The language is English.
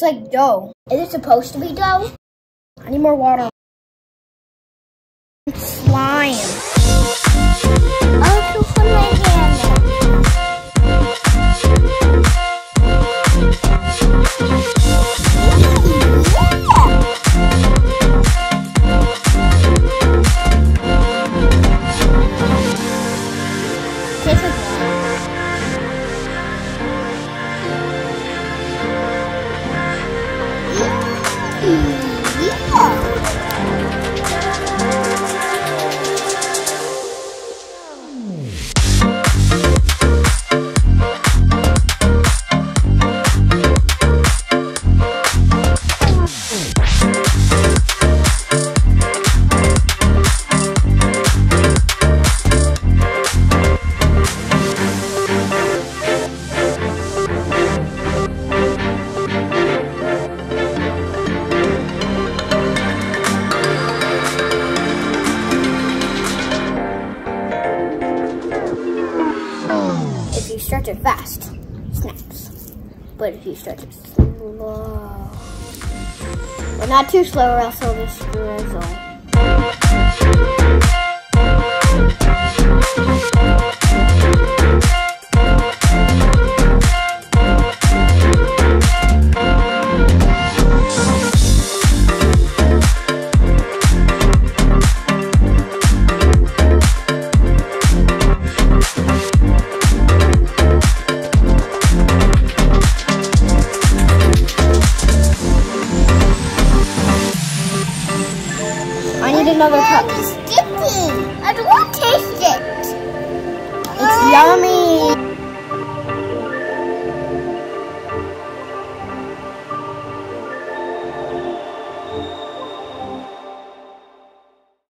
like dough. Is it supposed to be dough? I need more water. Slime. Oh, to put my hand in. If you stretch it fast, it snaps. But if you stretch it slow, well, not too slow or else it'll just drizzle.